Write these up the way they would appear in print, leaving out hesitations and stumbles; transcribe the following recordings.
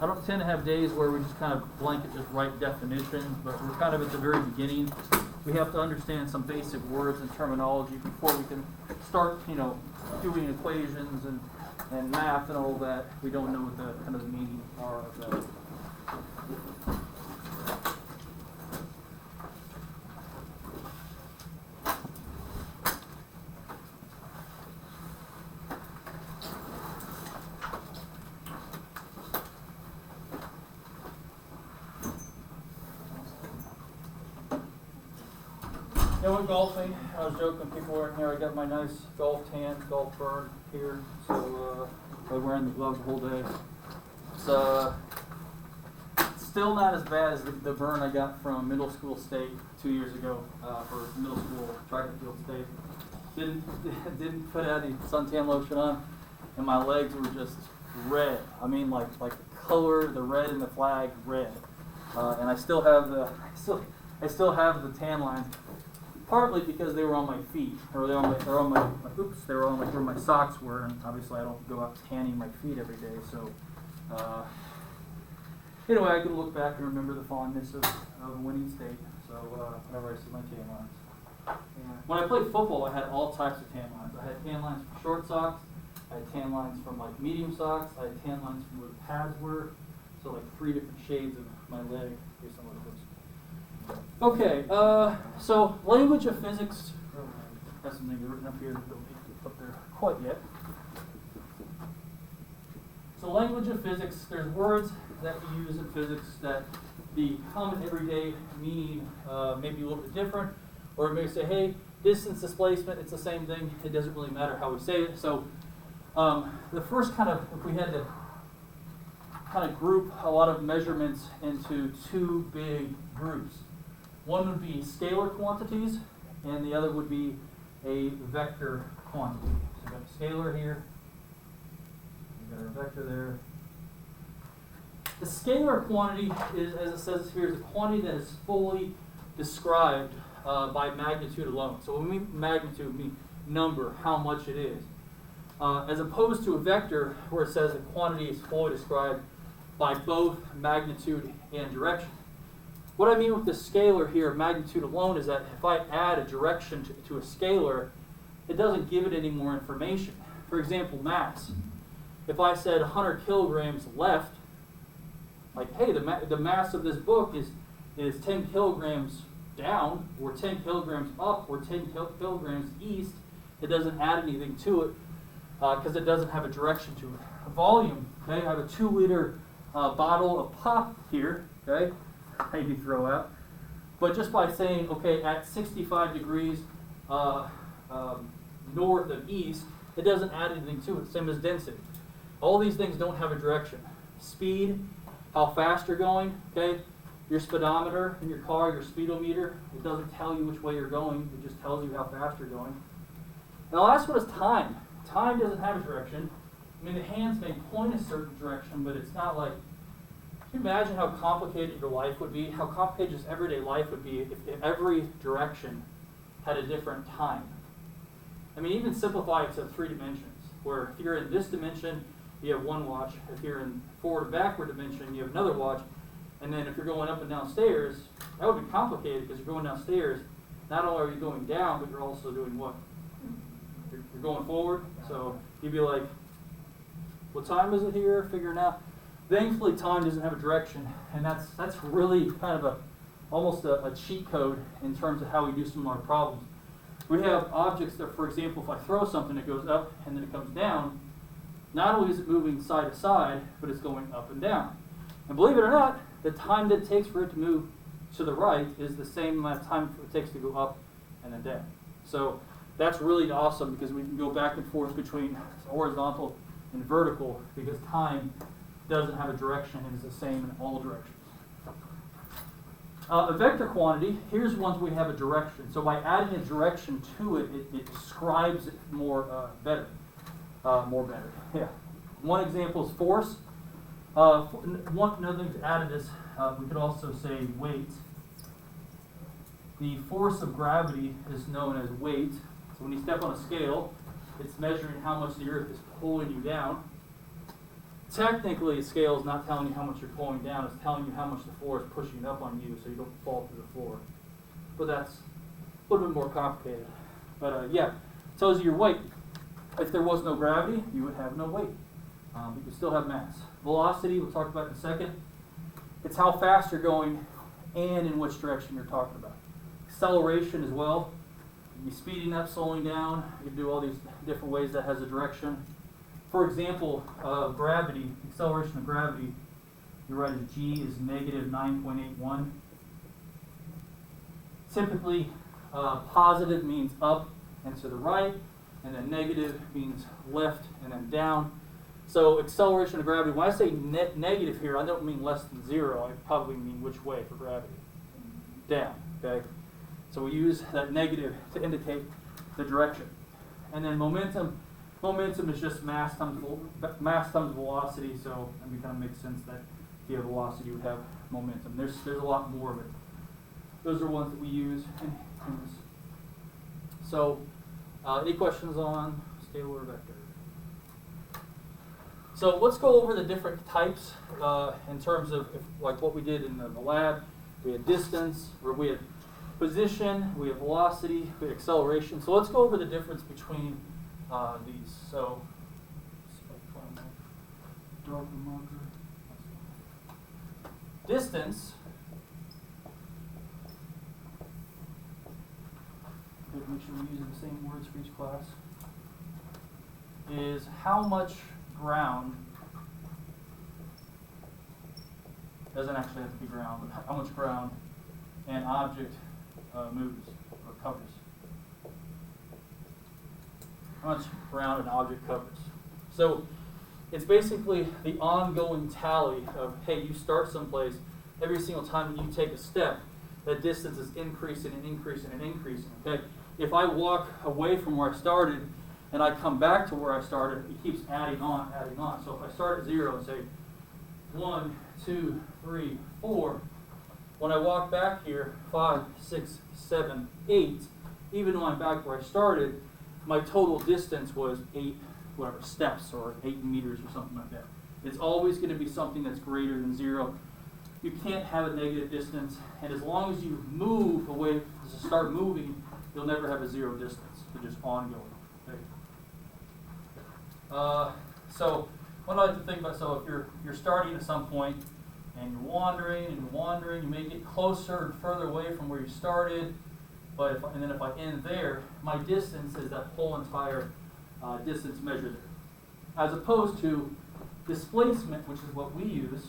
I don't tend to have days where we just kind of blanket just write definitions, but we're kind of at the very beginning. We have to understand some basic words and terminology before we can start, doing equations and math and all that. We don't know what the kind of the meaning are of that. I went golfing. I was joking, people weren't here. I got my nice golf tan, golf burn here. So I was wearing the glove the whole day. It's still not as bad as the burn I got from middle school state 2 years ago for middle school track and field state. Didn't put any suntan lotion on, and my legs were just red. I mean, like the color, the red in the flag, red. And I still have I still have the tan lines. Partly because they were on my feet, or they were on where my socks were, and obviously I don't go out tanning my feet every day. So anyway, I can look back and remember the fondness of winning state. So whenever I see my tan lines. When I played football, I had all types of tan lines. I had tan lines from short socks. I had tan lines from like medium socks. I had tan lines from where the pads were. So like 3 different shades of my leg. Here's some of those. Okay, so language of physics. I have something written up here that don't need to be up there quite yet. So language of physics, there's words that we use in physics that the common everyday meaning may be a little bit different, or it may say, hey, distance, displacement, it's the same thing. It doesn't really matter how we say it. So the first kind of, if we had to kind of group a lot of measurements into 2 big groups. One would be scalar quantities, and the other would be a vector quantity. So we've got a scalar here, we've got our vector there. The scalar quantity is, as it says here, is a quantity that is fully described by magnitude alone. So when we mean magnitude, we mean number, how much it is. As opposed to a vector, where it says a quantity is fully described by both magnitude and direction. What I mean with the scalar here, magnitude alone, is that if I add a direction to a scalar, it doesn't give it any more information. For example, mass. If I said 100 kilograms left, like, hey, the mass of this book is 10 kilograms down, or 10 kilograms up, or 10 kilograms east, it doesn't add anything to it because it doesn't have a direction to it. Volume, okay, I have a 2-liter bottle of pop here, okay, maybe throw out. But just by saying, okay, at 65 degrees north of east, it doesn't add anything to it, same as density. All these things don't have a direction. Speed, how fast you're going, okay, your speedometer in your car, your speedometer, it doesn't tell you which way you're going, it just tells you how fast you're going. And the last one is time. Time doesn't have a direction. I mean, the hands may point a certain direction, but it's not like, can you imagine how complicated your life would be, how complicated just everyday life would be if every direction had a different time? I mean, even simplify it to 3 dimensions, where if you're in this dimension, you have one watch. If you're in forward or backward dimension, you have another watch. And then if you're going up and down stairs, that would be complicated because you're going downstairs. Not only are you going down, but you're also doing what? You're going forward. So you'd be like, what time is it here? Figuring out. Thankfully, time doesn't have a direction, and that's really kind of almost a cheat code in terms of how we do some of our problems. We have objects that, for example, if I throw something, it goes up and then it comes down. Not only is it moving side to side, but it's going up and down. And believe it or not, the time that it takes for it to move to the right is the same amount of time it takes to go up and then down. So that's really awesome because we can go back and forth between horizontal and vertical because time doesn't have a direction and is the same in all directions. A vector quantity, here's ones we have a direction. So by adding a direction to it, it describes it more better. Yeah. One example is force. Another thing to add to this, we could also say weight. The force of gravity is known as weight. So when you step on a scale, it's measuring how much the earth is pulling you down. technically, scale is not telling you how much you're pulling down, it's telling you how much the floor is pushing up on you so you don't fall through the floor. But that's a little bit more complicated. But yeah, it tells you your weight. If there was no gravity, you would have no weight. But you still have mass. Velocity, we'll talk about in a second. It's how fast you're going and in which direction you're talking about. Acceleration as well. You be speeding up, slowing down. You can do all these different ways that has a direction. For example, gravity, acceleration of gravity, you write as g is negative 9.81. Typically, positive means up and to the right, and then negative means left and then down. So acceleration of gravity, when I say negative here, I don't mean less than 0. I probably mean which way for gravity. Down, okay? So we use that negative to indicate the direction. And then momentum is just mass times velocity, so it kind of makes sense that if you have velocity, you would have momentum. There's a lot more of it. Those are ones that we use in this. So, any questions on scalar or vector? So let's go over the different types in terms of like what we did in the lab. We had distance, or we had position, we have velocity, we have acceleration. So let's go over the difference between these. So, distance. Make sure we're using the same words for each class. Is how much ground, doesn't actually have to be ground, but how much ground an object moves or covers. How much ground an object covers. So it's basically the ongoing tally of, hey, you start someplace, every single time that you take a step, that distance is increasing and increasing and increasing. Okay? If I walk away from where I started and I come back to where I started, it keeps adding on, adding on. So if I start at 0 and say 1, 2, 3, 4, when I walk back here, 5, 6, 7, 8, even though I'm back where I started, my total distance was 8 steps or 8 meters or something like that. It's always going to be something that's greater than 0. You can't have a negative distance, and as long as you move away, start moving, you'll never have a 0 distance. It's just ongoing. Okay? So what I like to think about, so if you're starting at some point and you're wandering and you're wandering, you may get closer and further away from where you started, but then if I end there, my distance is that whole entire distance measured there. As opposed to displacement, which is what we use.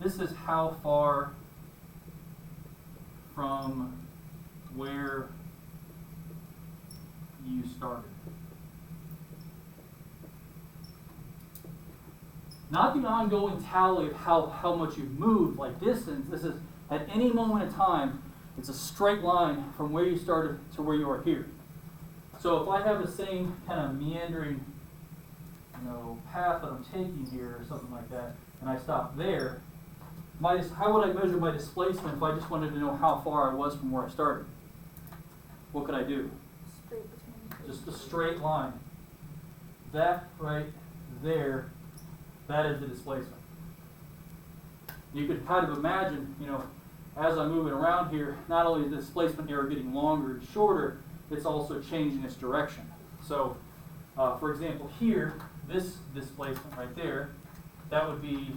This is how far from where you started. Not the ongoing tally of how much you've moved, like distance. This is at any moment in time, it's a straight line from where you started to where you are here. So if I have the same kind of meandering, path that I'm taking here or something like that, and I stop there, how would I measure my displacement if I just wanted to know how far I was from where I started? What could I do? Straight between. Just a straight line. That right there, that is the displacement. You could kind of imagine, as I'm moving around here, not only is the displacement area getting longer and shorter, it's also changing its direction. So, for example, here, this displacement right there, that would be,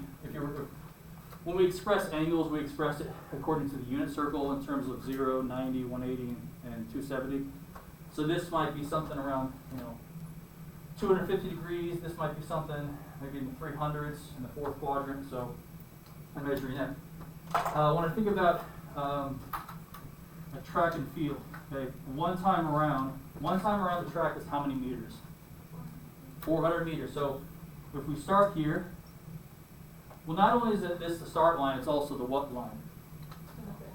when we express angles, we express it according to the unit circle in terms of 0, 90, 180, and 270. So this might be something around, 250 degrees. This might be something maybe in the 300s in the fourth quadrant. So I'm measuring that. When I think about a track and field, okay, one time around the track is how many meters? 400 meters. So if we start here, well, not only is this the start line, it's also the what line?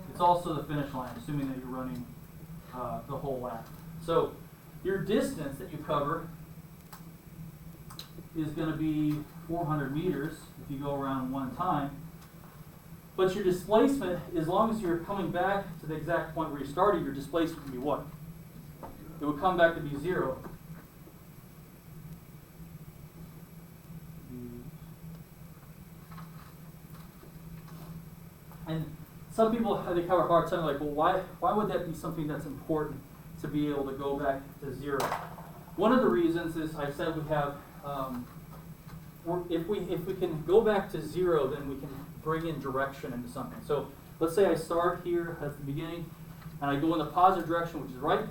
It's also the finish line, assuming that you're running the whole lap. So your distance that you cover is going to be 400 meters if you go around one time. But your displacement, as long as you're coming back to the exact point where you started, your displacement would be what? It would come back to be 0. And some people, I think, have a hard time, like, well, why would that be something that's important to be able to go back to 0? One of the reasons is, I said we have, if we can go back to 0, then we can bring in direction into something. So let's say I start here at the beginning, and I go in the positive direction, which is right.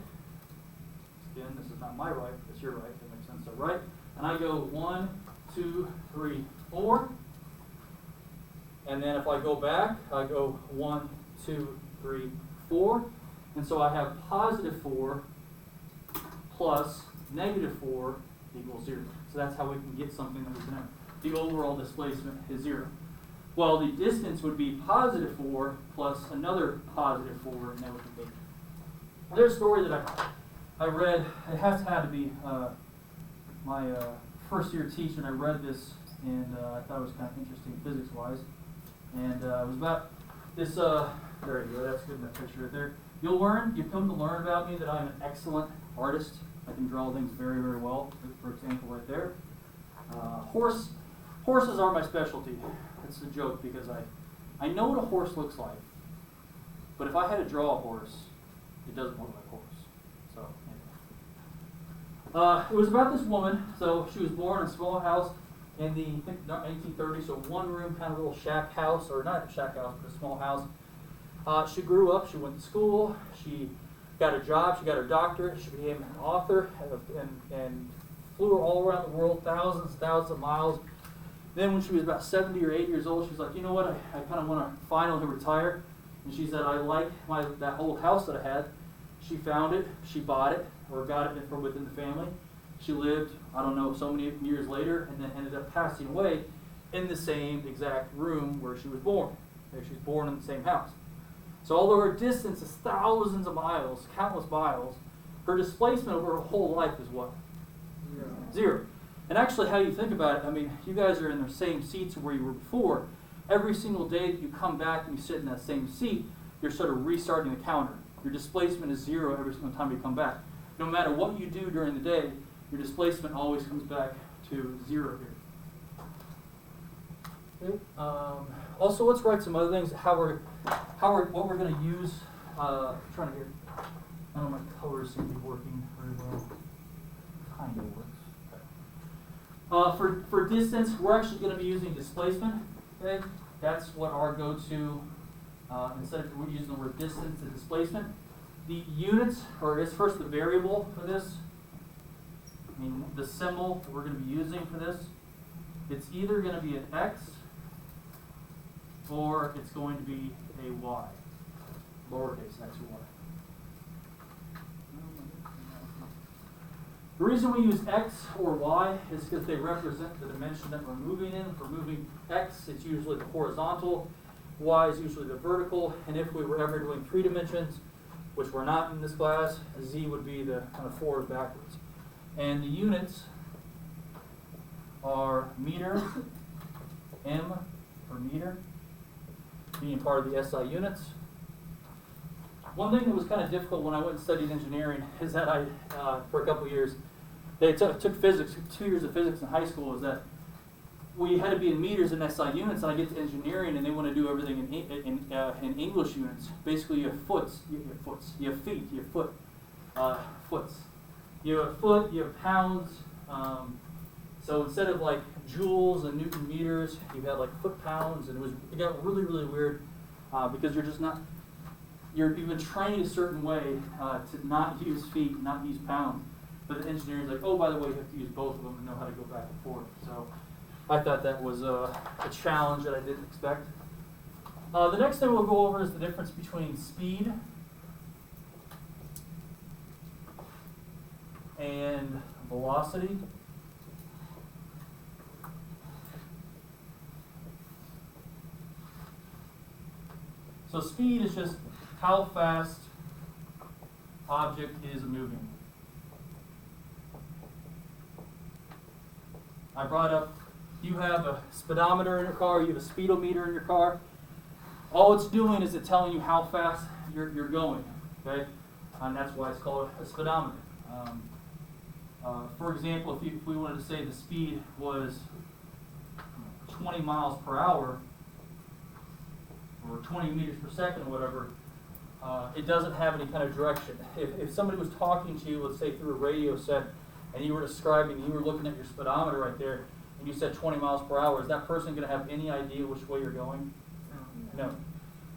Again, this is not my right, it's your right, that makes sense. So right, and I go 1, 2, 3, 4. And then if I go back, I go 1, 2, 3, 4. And so I have positive 4 plus negative 4 equals 0. So that's how we can get something that we can have. The overall displacement is 0. Well, the distance would be positive 4 plus another positive 4, and that would be 8. There's a story that I read. It has had to be my first year teacher, and I read this, and I thought it was kind of interesting physics-wise. And it was about this, there you go, that's good in that picture right there. You come to learn about me that I'm an excellent artist. I can draw things very, very well. For example, right there. Horses are my specialty. It's a joke because I know what a horse looks like. But if I had to draw a horse, it doesn't look like a horse. So, anyway. It was about this woman. So she was born in a small house in the, I think, 1830s, so one room kind of little shack house, or not a shack house, but a small house. She grew up, she went to school, she got a job, she got her doctorate, she became an author, and flew all around the world, thousands of miles. Then when she was about 70 or 80 years old, she was like, you know what, I kind of want to finally retire. And she said, I like that old house that I had. She found it, she bought it, or got it from within the family. She lived, I don't know, so many years later, and then ended up passing away in the same exact room where she was born. She was born in the same house. So although her distance is thousands of miles, countless miles, her displacement over her whole life is what? 0. And actually, how you think about it, I mean, you guys are in the same seats where you were before. Every single day that you come back and you sit in that same seat, you're sort of restarting the counter. Your displacement is 0 every single time you come back. No matter what you do during the day, your displacement always comes back to 0 here. Okay. Also, let's write some other things. What we're going to use. Trying to get. I don't know, my colors seem to be working very well. Kind of works. Okay. For distance, we're actually going to be using displacement. Okay, that's what our go-to. Instead of we're using the word distance and displacement, the units, or I guess first the variable for this. I mean, the symbol we're going to be using for this, it's either going to be an x or it's going to be a y, lowercase x or y. The reason we use x or y is because they represent the dimension that we're moving in. If we're moving x, it's usually the horizontal, y is usually the vertical, and if we were ever doing 3 dimensions, which we're not in this class, z would be the kind of forward backwards. And the units are meter, m for meter, being part of the SI units. One thing that was kind of difficult when I went and studied engineering is that I, for a couple of years, they took physics, 2 years of physics in high school, is that we had to be in meters and SI units, and I get to engineering and they want to do everything in English units. Basically you have you have feet, you have foots. You have foot, you have pounds. So instead of like joules and Newton meters, you had like foot pounds, and it got really, really weird because you've been trained a certain way to not use feet, not use pounds. But the engineering is like, oh, by the way, you have to use both of them and know how to go back and forth. So I thought that was a challenge that I didn't expect. The next thing we'll go over is the difference between speed and velocity. So speed is just how fast object is moving. I brought up, you have a speedometer in your car, you have a speedometer in your car. all it's doing is it's telling you how fast you're going, okay? And that's why it's called a speedometer. For example, if we wanted to say the speed was 20 miles per hour, or 20 meters per second, or whatever, it doesn't have any kind of direction. If somebody was talking to you, let's say through a radio set, and you were describing, you were looking at your speedometer right there, and you said 20 miles per hour, is that person going to have any idea which way you're going? No.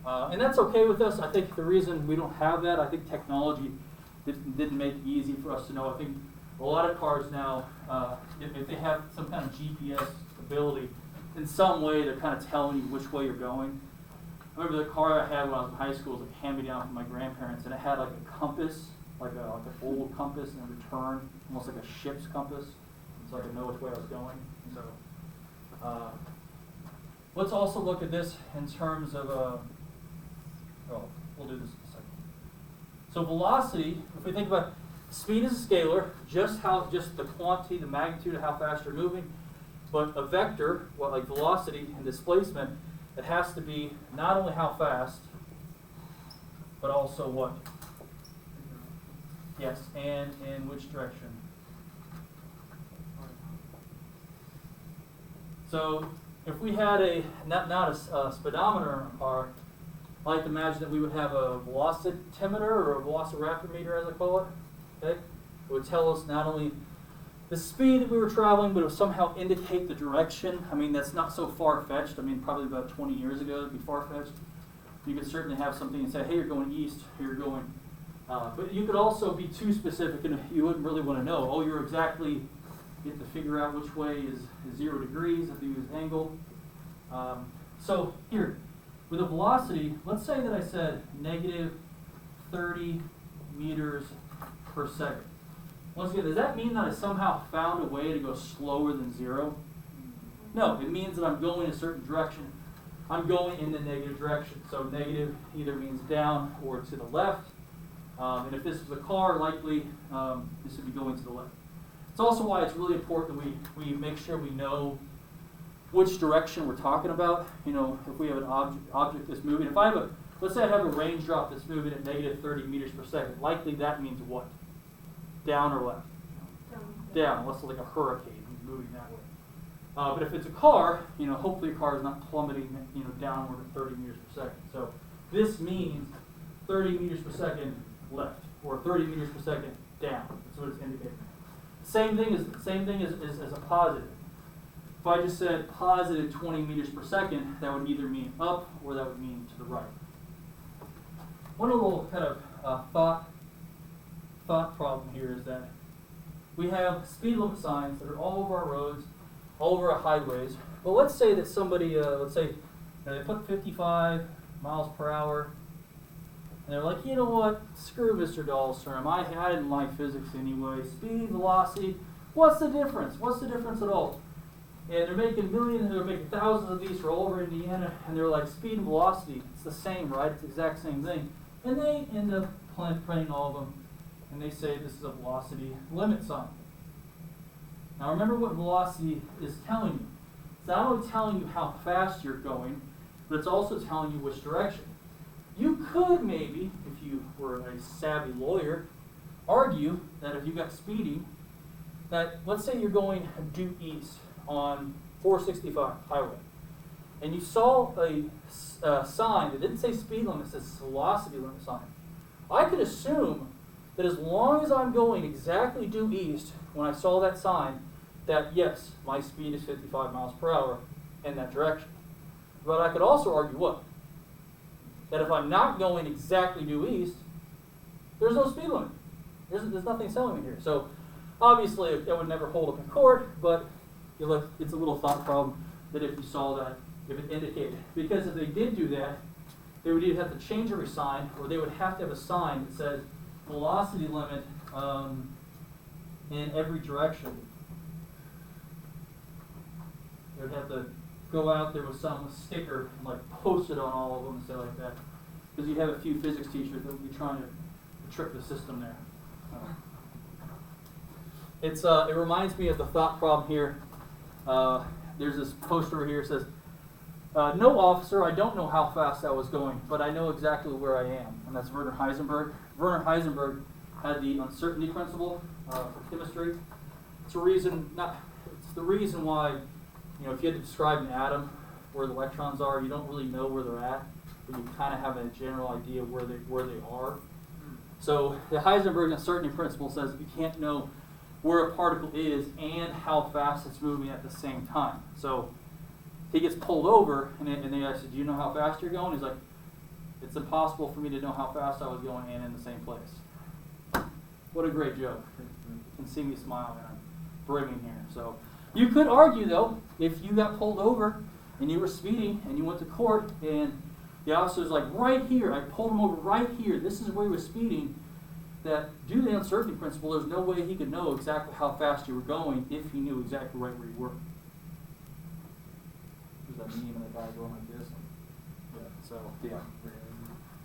And that's okay with us. I think the reason we don't have that, I think technology didn't make it easy for us to know. I think a lot of cars now, if they have some kind of GPS ability, in some way they're kind of telling you which way you're going. I remember the car I had when I was in high school was a hand-me-down from my grandparents, and it had like a compass, like an old compass and a return, almost like a ship's compass, so I could know which way I was going. So let's also look at this in terms of, we'll do this in a second. So velocity, if we think about speed is a scalar, just the quantity, the magnitude of how fast you're moving, but a vector, like velocity and displacement, it has to be not only how fast, but also what? Yes, and in which direction? So if we had not a speedometer in a car, I like to imagine that we would have a velocimeter or a velociraptor, as I call it. Okay? It would tell us not only the speed that we were traveling, but it would somehow indicate the direction. I mean, that's not so far-fetched. I mean, probably about 20 years ago, it'd be far-fetched. You could certainly have something and say, hey, you're going east, here you're going. But you could also be too specific, and you wouldn't really want to know. Oh, you have to figure out which way is 0 degrees if you use angle. So here, with a velocity, let's say that I said negative 30 meters per second. Once again, does that mean that I somehow found a way to go slower than 0? No, it means that I'm going a certain direction. I'm going in the negative direction. So negative either means down or to the left. And if this was a car, likely this would be going to the left. It's also why it's really important that we make sure we know which direction we're talking about. You know, if we have an object that's moving. If I have let's say I have a raindrop that's moving at negative 30 meters per second. Likely that means what? Down or left? Down, unless it's like a hurricane moving that way. But if it's a car, you know, hopefully a car is not plummeting, you know, downward at 30 meters per second. So this means 30 meters per second left, or 30 meters per second down. That's what it's indicating. Same thing as a positive. If I just said positive 20 meters per second, that would either mean up or that would mean to the right. One little kind of thought problem here is that we have speed limit signs that are all over our roads, all over our highways. But let's say that somebody, they put 55 miles per hour, and they're like, you know what, screw Mr. Dahlstrom, I didn't like physics anyway. Speed, velocity, what's the difference? What's the difference at all? And they're making thousands of these for all over Indiana, and they're like, speed and velocity, it's the same, right? It's the exact same thing. And they end up printing all of them, and they say this is a velocity limit sign. Now remember what velocity is telling you. It's not only telling you how fast you're going, but it's also telling you which direction. You could maybe, if you were a savvy lawyer, argue that if you got speeding, that let's say you're going due east on 465 highway, and you saw a sign that didn't say speed limit, it says velocity limit sign. I could assume that as long as I'm going exactly due east when I saw that sign, that yes, my speed is 55 miles per hour in that direction. But I could also argue what? That if I'm not going exactly due east, there's no speed limit. There's nothing telling me here. So obviously it would never hold up in court, but it's a little thought problem that if you saw that, if it indicated. Because if they did do that, they would either have to change every sign, or they would have to have a sign that says velocity limit in every direction. They would have to go out there with some sticker and like post it on all of them and say like that. Because you have a few physics teachers that would be trying to trick the system there. It reminds me of the thought problem here. There's this poster over here that says, No officer, I don't know how fast I was going, but I know exactly where I am, and that's Werner Heisenberg. Werner Heisenberg had the uncertainty principle for chemistry. It's the reason why, if you had to describe an atom where the electrons are, you don't really know where they're at, but you kind of have a general idea where they are. So the Heisenberg uncertainty principle says you can't know where a particle is and how fast it's moving at the same time. So he gets pulled over, and they ask, do you know how fast you're going? He's like, it's impossible for me to know how fast I was going and in the same place. What a great joke. You can see me smiling, and I'm brimming here. So you could argue, though, if you got pulled over and you were speeding and you went to court and the officer's like, right here, I pulled him over right here, this is where he was speeding, that due to the uncertainty principle, there's no way he could know exactly how fast you were going if he knew exactly right where you were. There's that meme of the guy going like this. Yeah.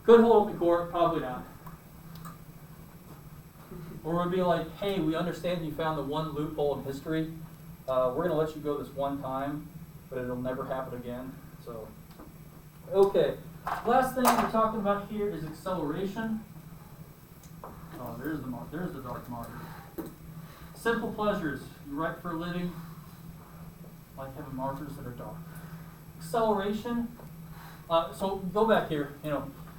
Could hold up in court, probably not. Or it would be like, hey, we understand you found the one loophole in history. We're going to let you go this one time, but it'll never happen again. So, okay. Last thing we're talking about here is acceleration. Oh, there's the dark marker. Simple pleasures. You write for a living, like having markers that are dark. Acceleration. So go back here.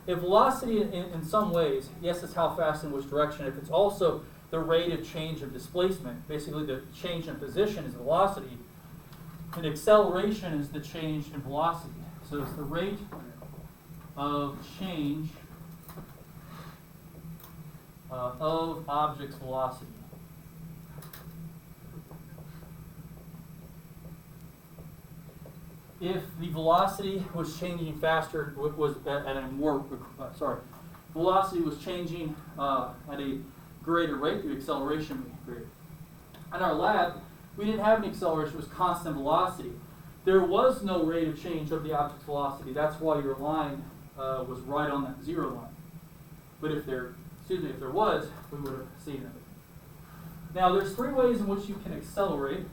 If velocity in some ways, yes, it's how fast in which direction. If it's also the rate of change of displacement, basically the change in position is velocity, and acceleration is the change in velocity. So it's the rate of change of object's velocity. If the velocity was changing faster, velocity was changing at a greater rate, the acceleration would be greater. In our lab, we didn't have any acceleration; it was constant velocity. There was no rate of change of the object's velocity. That's why your line was right on that zero line. But if there was, we would have seen it. Now, there's three ways in which you can accelerate.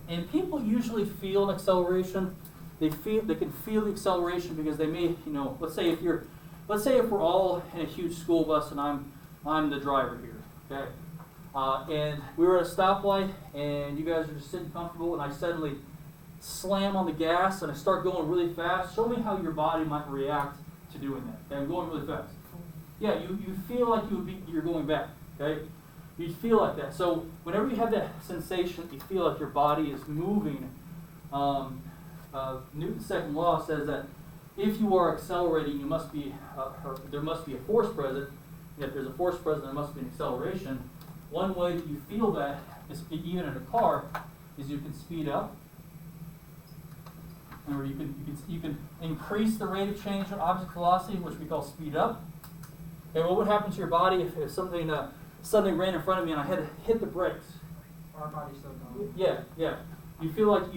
And people usually feel an acceleration. They can feel the acceleration because they may, let's say if we're all in a huge school bus and I'm the driver here, okay? And we were at a stoplight and you guys are just sitting comfortable and I suddenly slam on the gas and I start going really fast. Show me how your body might react to doing that. Okay, I'm going really fast. Yeah, you feel like you're going back. Okay, you feel like that. So whenever you have that sensation, you feel like your body is moving. Newton's second law says that if you are accelerating, there must be a force present. And if there's a force present, there must be an acceleration. One way that you feel that, is, even in a car, is you can speed up. Or you can increase the rate of change of object velocity, which we call speed up. And what would happen to your body if something suddenly ran in front of me and I had to hit the brakes? Our body's still going. Yeah. You feel like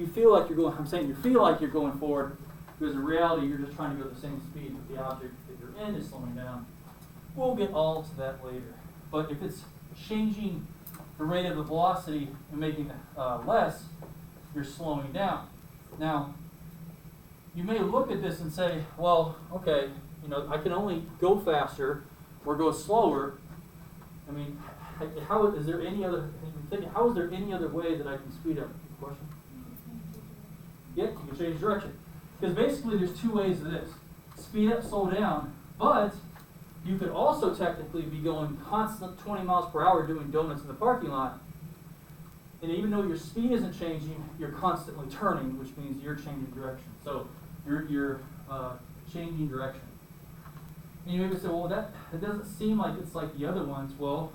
you're going. I'm saying you feel like you're going forward, because in reality you're just trying to go the same speed, but the object that you're in is slowing down. We'll get all to that later. But if it's changing the rate of the velocity and making it less, you're slowing down. Now, you may look at this and say, well, okay, I can only go faster or go slower. I mean, how is there any other way that I can speed up? Question? Yeah, you can change direction. Because basically there's two ways of this. Speed up, slow down, but you could also technically be going constant 20 miles per hour doing donuts in the parking lot. And even though your speed isn't changing, you're constantly turning, which means you're changing direction. So you're changing direction. And you maybe say, well, that doesn't seem like it's like the other ones. Well,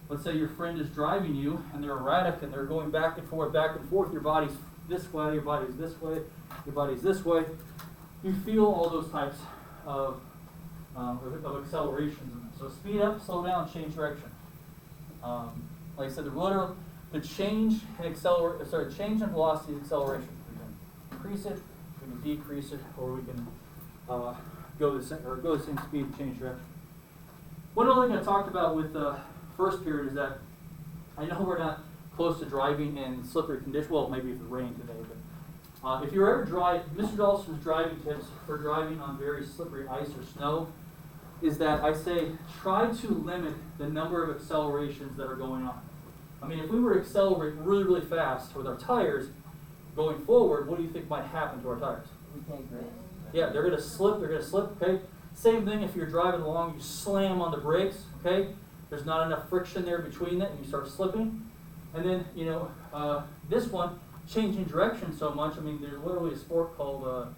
let's say your friend is driving you and they're erratic and they're going back and forth. Your body's this way, your body's this way, your body's this way. You feel all those types of accelerations in them. So speed up, slow down, change direction. Like I said, the change in change in velocity is acceleration. We can increase it, we can decrease it, or we can go the same speed and change direction. One other thing I talked about with the first period is that I know we're not close to driving in slippery conditions. Well, maybe if it rained today, but if you're ever Mr. Dahlstrom's driving tips for driving on very slippery ice or snow is that I say try to limit the number of accelerations that are going on. I mean, if we were to accelerate really, really fast with our tires going forward, what do you think might happen to our tires? We can't grade. Yeah, they're going to slip, okay? Same thing if you're driving along, you slam on the brakes, okay? There's not enough friction there between it and you start slipping. And then, you know, this one, changing direction so much, I mean, there's literally a sport called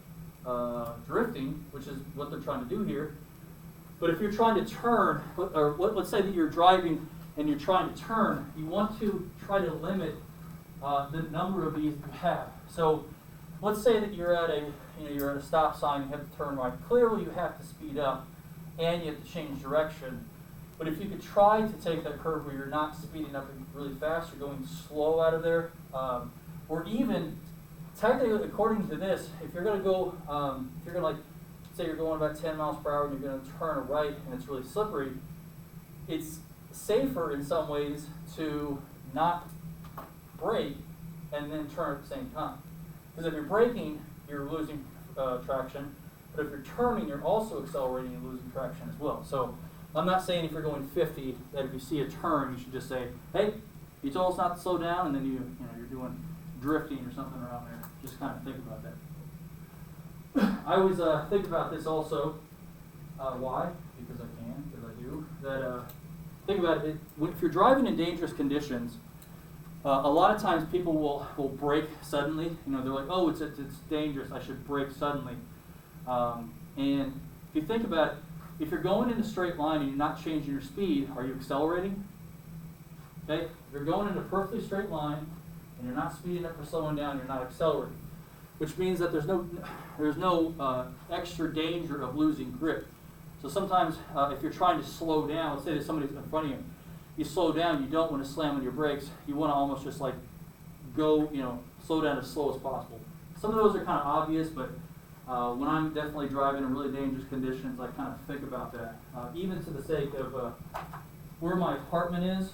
drifting, which is what they're trying to do here. But if you're trying to turn, or let's say that you're driving and you're trying to turn, you want to try to limit the number of these you have. So let's say that you're at a stop sign, you have to turn right. Clearly you have to speed up and you have to change direction. But if you could try to take that curve where you're not speeding up really fast, you're going slow out of there, or even technically according to this, if you're going to go, if you're going to say you're going about 10 miles per hour and you're going to turn right and it's really slippery, it's safer in some ways to not brake and then turn at the same time. Because if you're braking, you're losing traction, but if you're turning, you're also accelerating and losing traction as well. So I'm not saying if you're going 50 that if you see a turn, you should just say, hey, you told us not to slow down, and then you're doing drifting or something around there. Just kind of think about that. I always think about this also. Why? Because I can, because I do. That think about it. If you're driving in dangerous conditions, a lot of times people will brake suddenly. You know, they're like, oh, it's dangerous. I should brake suddenly. And if you think about it, if you're going in a straight line and you're not changing your speed, are you accelerating? Okay? If you're going in a perfectly straight line and you're not speeding up or slowing down, you're not accelerating. Which means that there's no extra danger of losing grip. So sometimes if you're trying to slow down, let's say there's somebody in front of you, you slow down, you don't want to slam on your brakes, you want to almost just like go, slow down as slow as possible. Some of those are kind of obvious, but when I'm definitely driving in really dangerous conditions, I kind of think about that. Even to the sake of where my apartment is.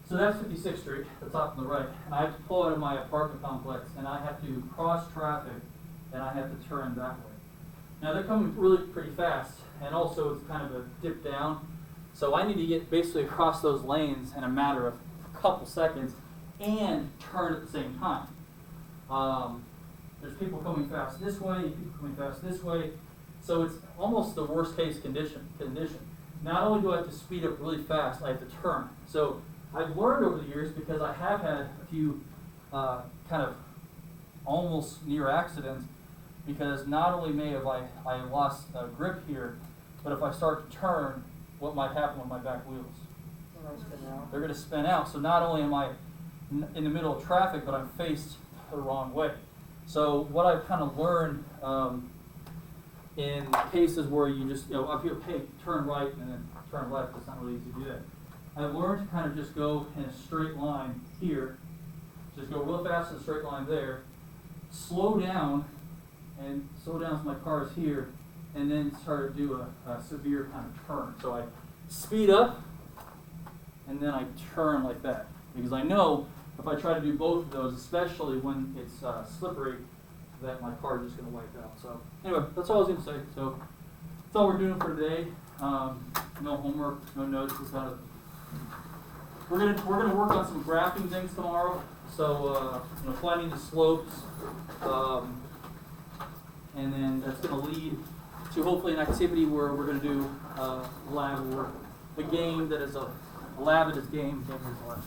So that's 56th Street, the top on the right. And I have to pull out of my apartment complex, and I have to cross traffic, and I have to turn that way. Now they're coming really pretty fast, and also it's kind of a dip down. So I need to get basically across those lanes in a matter of a couple seconds and turn at the same time. There's people coming fast this way, people coming fast this way. So it's almost the worst case condition. Not only do I have to speed up really fast, I have to turn. So I've learned over the years, because I have had a few kind of almost near accidents, because not only may have I lost grip here, but if I start to turn, what might happen with my back wheels? They're going to spin out. So not only am I in the middle of traffic, but I'm faced the wrong way. So what I've kind of learned in cases where you just, if you hey, turn right and then turn left, it's not really easy to do that. I've learned to kind of just go in a straight line here, just go real fast in a straight line there, slow down, and slow down so my car is here, and then start to do a severe kind of turn. So I speed up, and then I turn like that. Because I know if I try to do both of those, especially when it's slippery, that my car is just going to wipe out. So anyway, that's all I was going to say. So that's all we're doing for today. No homework, no notes. We're gonna work on some graphing things tomorrow. So finding the slopes, and then that's going to lead to hopefully an activity where we're going to do lab work. A game that is a lab that is game is lab.